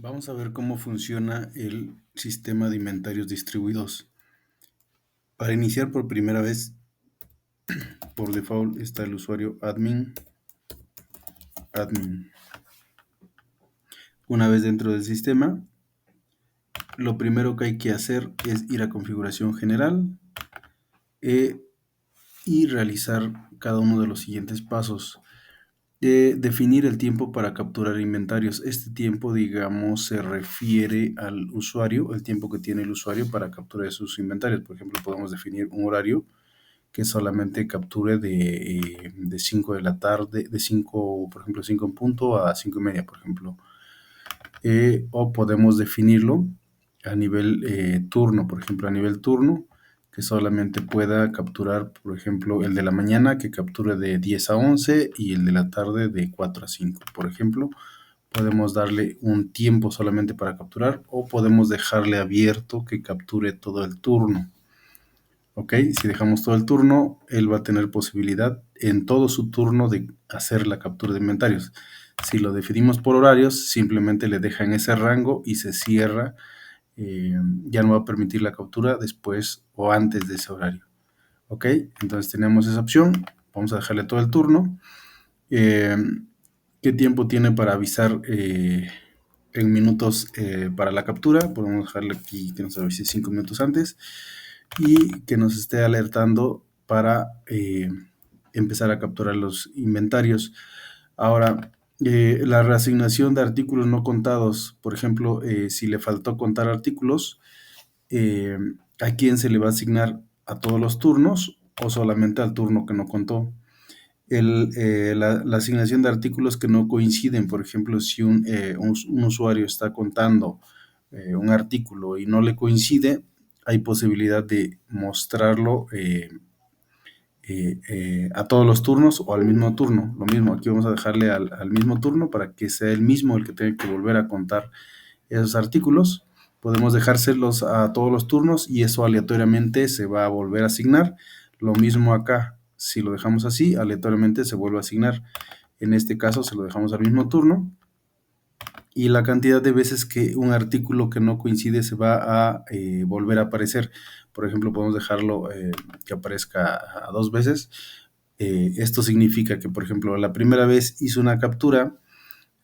Vamos a ver cómo funciona el sistema de inventarios distribuidos. Para iniciar por primera vez, por default está el usuario admin. Una vez dentro del sistema, lo primero que hay que hacer es ir a configuración general y realizar cada uno de los siguientes pasos. Definir el tiempo para capturar inventarios. Este tiempo, digamos, se refiere al usuario, el tiempo que tiene el usuario para capturar sus inventarios. Por ejemplo, podemos definir un horario que solamente capture de 5 de la tarde, de 5, por ejemplo, 5 en punto a 5 y media, por ejemplo. O podemos definirlo a nivel turno, por ejemplo, a nivel turno, que solamente pueda capturar, por ejemplo, el de la mañana, que capture de 10 a 11 y el de la tarde de 4 a 5, por ejemplo. Podemos darle un tiempo solamente para capturar o podemos dejarle abierto que capture todo el turno. ¿Ok? Si dejamos todo el turno, él va a tener posibilidad en todo su turno de hacer la captura de inventarios. Si lo definimos por horarios, simplemente le deja en ese rango y se cierra. Ya no va a permitir la captura después o antes de ese horario. ¿Ok? Entonces tenemos esa opción. Vamos a dejarle todo el turno. ¿Qué tiempo tiene para avisar en minutos para la captura? Podemos dejarle aquí que nos avise 5 minutos antes y que nos esté alertando para empezar a capturar los inventarios. Ahora, la reasignación de artículos no contados, por ejemplo, si le faltó contar artículos, ¿a quién se le va a asignar? ¿A todos los turnos o solamente al turno que no contó? La asignación de artículos que no coinciden, por ejemplo, si un usuario está contando un artículo y no le coincide, hay posibilidad de mostrarlo a todos los turnos o al mismo turno. Lo mismo, aquí vamos a dejarle al mismo turno para que sea el mismo el que tenga que volver a contar esos artículos. Podemos dejárselos a todos los turnos y eso aleatoriamente se va a volver a asignar. Lo mismo acá, si lo dejamos así, aleatoriamente se vuelve a asignar. En este caso se lo dejamos al mismo turno y la cantidad de veces que un artículo que no coincide se va a volver a aparecer. Por ejemplo, podemos dejarlo que aparezca a 2 veces. Esto significa que, por ejemplo, la primera vez hizo una captura,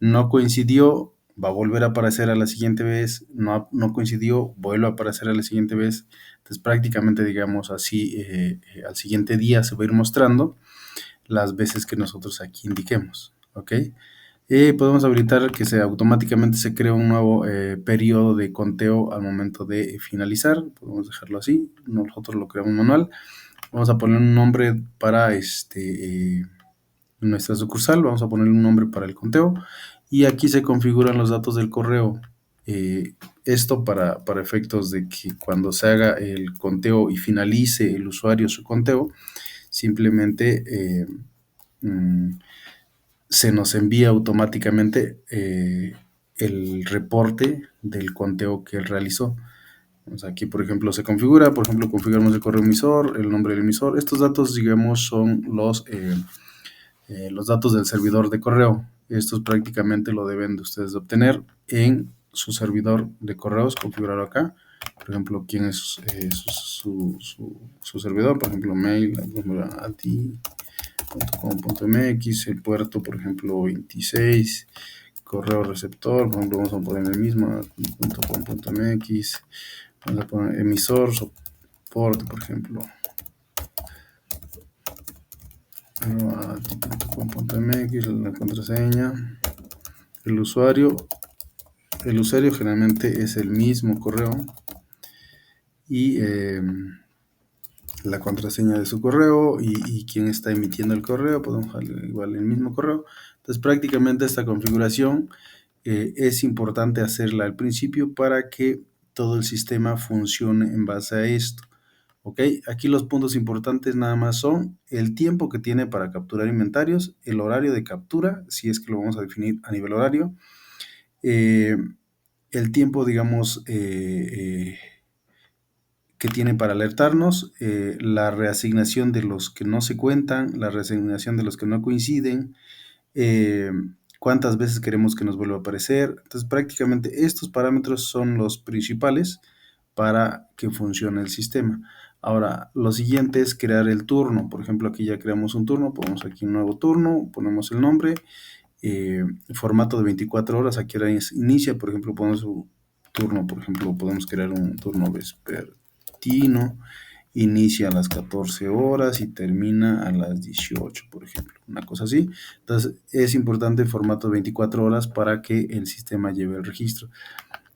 no coincidió, va a volver a aparecer a la siguiente vez, no coincidió, vuelve a aparecer a la siguiente vez. Entonces, prácticamente, digamos así, al siguiente día se va a ir mostrando las veces que nosotros aquí indiquemos. ¿Ok? Podemos habilitar que automáticamente se crea un nuevo periodo de conteo al momento de finalizar. Podemos dejarlo así, nosotros lo creamos manual. Vamos a poner un nombre para nuestra sucursal, vamos a poner un nombre para el conteo y aquí se configuran los datos del correo. Esto para efectos de que cuando se haga el conteo y finalice el usuario su conteo, simplemente se nos envía automáticamente el reporte del conteo que él realizó. Aquí, por ejemplo, se configura, por ejemplo, configuramos el correo emisor, el nombre del emisor. Estos datos, digamos, son los datos del servidor de correo. Estos prácticamente lo deben de ustedes obtener en su servidor de correos configurado acá. Por ejemplo, quién es su servidor, por ejemplo, mail, ati.com.mx, el puerto, por ejemplo, 26, correo receptor, por ejemplo, vamos a poner el mismo, .com.mx, vamos a poner emisor, soporte, por ejemplo, ati.com.mx, la contraseña, el usuario generalmente es el mismo correo y la contraseña de su correo y quién está emitiendo el correo, podemos dejarle igual el mismo correo. Entonces prácticamente esta configuración es importante hacerla al principio para que todo el sistema funcione en base a esto. ¿Ok? Aquí los puntos importantes nada más son el tiempo que tiene para capturar inventarios, el horario de captura, si es que lo vamos a definir a nivel horario, el tiempo, digamos, que tiene para alertarnos, la reasignación de los que no se cuentan, la reasignación de los que no coinciden, cuántas veces queremos que nos vuelva a aparecer. Entonces prácticamente estos parámetros son los principales para que funcione el sistema. Ahora, lo siguiente es crear el turno. Por ejemplo, aquí ya creamos un turno, ponemos aquí un nuevo turno, ponemos el nombre, formato de 24 horas, aquí ahora inicia, por ejemplo, ponemos un turno, por ejemplo, podemos crear un turno vespertino, inicia a las 14 horas y termina a las 18, por ejemplo, una cosa así. Entonces, es importante el formato de 24 horas para que el sistema lleve el registro.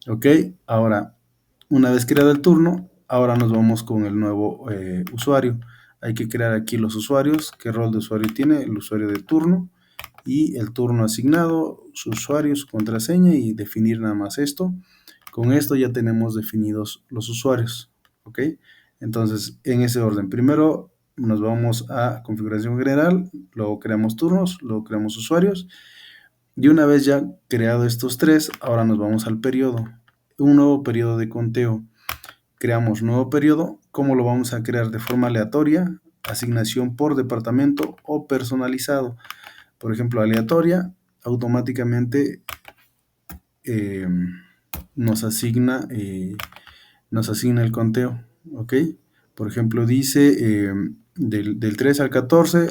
Ok, ahora, una vez creado el turno, ahora nos vamos con el nuevo usuario. Hay que crear aquí los usuarios. ¿Qué rol de usuario tiene? El usuario de turno y el turno asignado, su usuario, su contraseña y definir nada más esto. Con esto ya tenemos definidos los usuarios. ¿Ok? Entonces, en ese orden, primero nos vamos a configuración general, luego creamos turnos, luego creamos usuarios. Y una vez ya creado estos tres, ahora nos vamos al periodo. Un nuevo periodo de conteo. Creamos nuevo periodo. ¿Cómo lo vamos a crear? De forma aleatoria, asignación por departamento o personalizado. Por ejemplo, aleatoria, automáticamente eh, nos asigna el conteo. ¿Ok? Por ejemplo, dice del 3 al 14,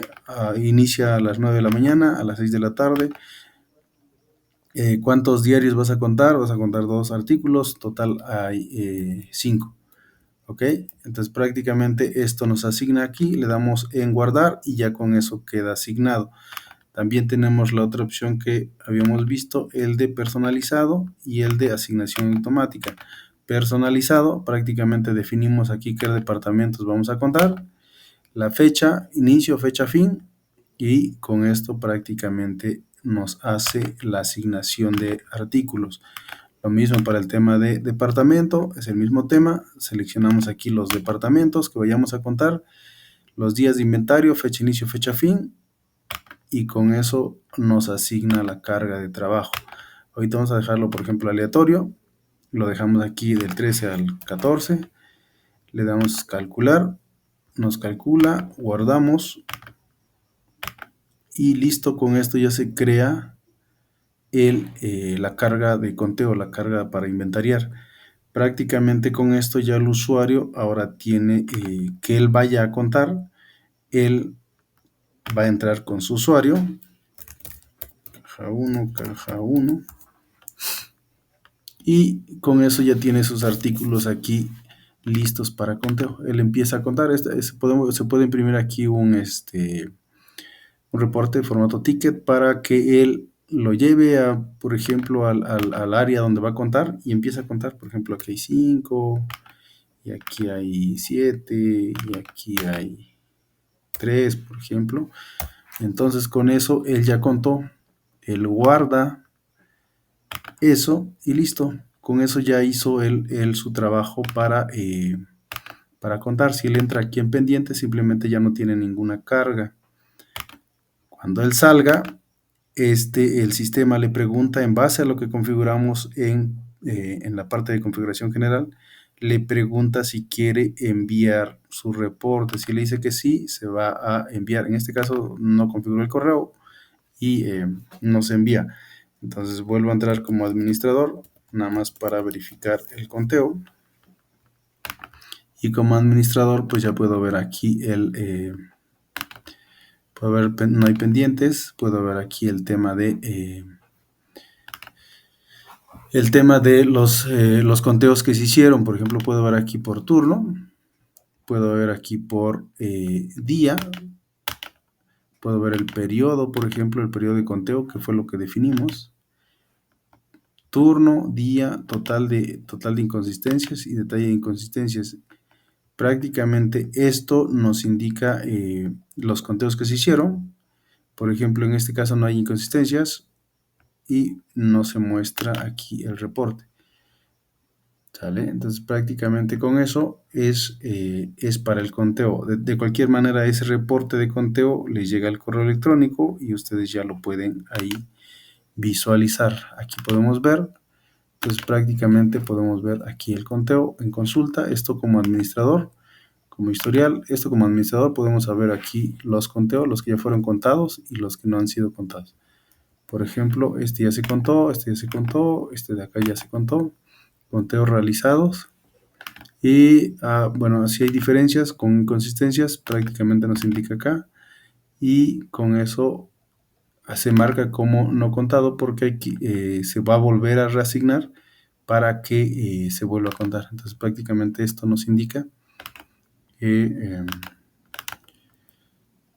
inicia a las 9 de la mañana, a las 6 de la tarde. ¿Cuántos diarios vas a contar? Vas a contar 2 artículos, total hay 5. ¿Ok? Entonces prácticamente esto nos asigna aquí, le damos en guardar y ya con eso queda asignado. También tenemos la otra opción que habíamos visto, el de personalizado y el de asignación automática. Personalizado, prácticamente definimos aquí qué departamentos vamos a contar, la fecha, inicio, fecha, fin, y con esto prácticamente nos hace la asignación de artículos. Lo mismo para el tema de departamento, es el mismo tema, seleccionamos aquí los departamentos que vayamos a contar, los días de inventario, fecha inicio, fecha fin, y con eso nos asigna la carga de trabajo. Ahorita vamos a dejarlo, por ejemplo, aleatorio, lo dejamos aquí del 13 al 14, le damos calcular, nos calcula, guardamos, y listo, con esto ya se crea la carga de conteo, la carga para inventariar. Prácticamente con esto ya el usuario ahora tiene que él vaya a contar, él va a entrar con su usuario, caja 1, y con eso ya tiene sus artículos aquí listos para conteo. Él empieza a contar, se puede imprimir aquí un reporte de formato ticket para que él lo lleve a, por ejemplo, al área donde va a contar y empieza a contar. Por ejemplo, aquí hay 5, y aquí hay 7, y aquí hay 3, por ejemplo. Entonces con eso él ya contó, él guarda eso y listo. Con eso ya hizo él su trabajo para contar. Si él entra aquí en pendiente, simplemente ya no tiene ninguna carga. Cuando él salga, el sistema le pregunta en base a lo que configuramos en la parte de configuración general, le pregunta si quiere enviar su reporte. Si le dice que sí, se va a enviar. En este caso no configuró el correo y no se envía. Entonces vuelvo a entrar como administrador, nada más para verificar el conteo. Y como administrador, pues ya puedo ver aquí puedo ver, no hay pendientes, puedo ver aquí el tema de los conteos que se hicieron. Por ejemplo, puedo ver aquí por turno, puedo ver aquí por día, puedo ver el periodo, por ejemplo, el periodo de conteo, que fue lo que definimos. Turno, día, total de inconsistencias y detalle de inconsistencias. Prácticamente esto nos indica los conteos que se hicieron. Por ejemplo, en este caso no hay inconsistencias y no se muestra aquí el reporte. ¿Sale? Entonces prácticamente con eso es para el conteo. De cualquier manera, ese reporte de conteo les llega al correo electrónico y ustedes ya lo pueden ahí visualizar. Aquí podemos ver. Entonces prácticamente podemos ver aquí el conteo en consulta. Esto como administrador, como historial. Esto como administrador podemos saber aquí los conteos, los que ya fueron contados y los que no han sido contados. Por ejemplo, este ya se contó, este ya se contó, este de acá ya se contó, conteos realizados. Y bueno, si hay diferencias con inconsistencias, prácticamente nos indica acá. Y con eso se marca como no contado porque aquí, se va a volver a reasignar para que se vuelva a contar. Entonces prácticamente esto nos indica que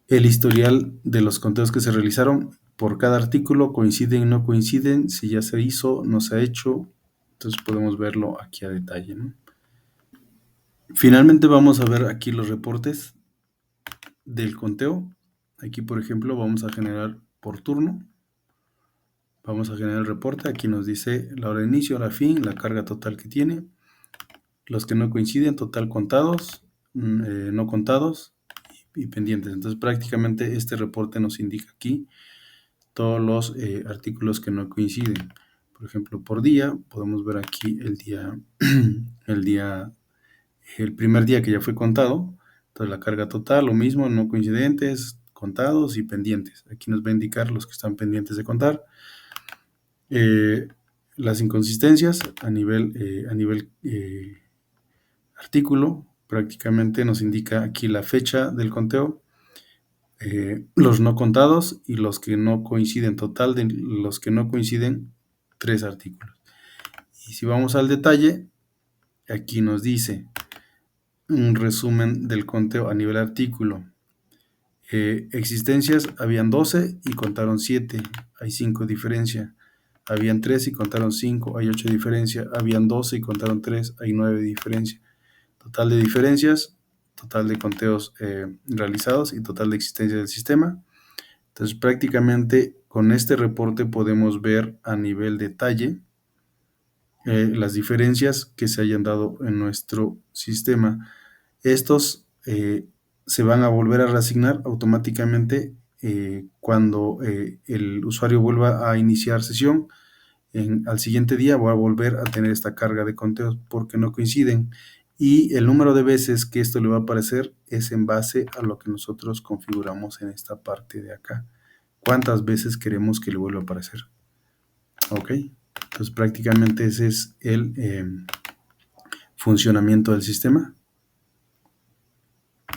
el historial de los conteos que se realizaron por cada artículo coinciden, no coinciden, si ya se hizo, no se ha hecho. Entonces podemos verlo aquí a detalle, ¿no? Finalmente vamos a ver aquí los reportes del conteo. Aquí, por ejemplo, vamos a generar por turno. Vamos a generar el reporte. Aquí nos dice la hora de inicio, hora fin, la carga total que tiene, los que no coinciden, total contados, no contados y pendientes. Entonces, prácticamente este reporte nos indica aquí todos los artículos que no coinciden. Por ejemplo, por día, podemos ver aquí el día, el primer día que ya fue contado. Entonces, la carga total, lo mismo, no coincidentes, contados y pendientes. Aquí nos va a indicar los que están pendientes de contar. Las inconsistencias a nivel artículo, prácticamente nos indica aquí la fecha del conteo, los no contados y los que no coinciden, total de los que no coinciden, 3 artículos. Y si vamos al detalle, aquí nos dice un resumen del conteo a nivel artículo. Existencias, habían 12 y contaron 7, hay 5 diferencia. Habían 3 y contaron 5, hay 8 diferencia. Habían 12 y contaron 3, hay 9 diferencia. Total de diferencias, total de conteos realizados y total de existencia del sistema. Entonces, prácticamente con este reporte podemos ver a nivel detalle las diferencias que se hayan dado en nuestro sistema. Estos se van a volver a reasignar automáticamente cuando el usuario vuelva a iniciar sesión. Al siguiente día voy a volver a tener esta carga de conteos porque no coinciden. Y el número de veces que esto le va a aparecer es en base a lo que nosotros configuramos en esta parte de acá. ¿Cuántas veces queremos que le vuelva a aparecer? Ok, entonces prácticamente ese es el funcionamiento del sistema.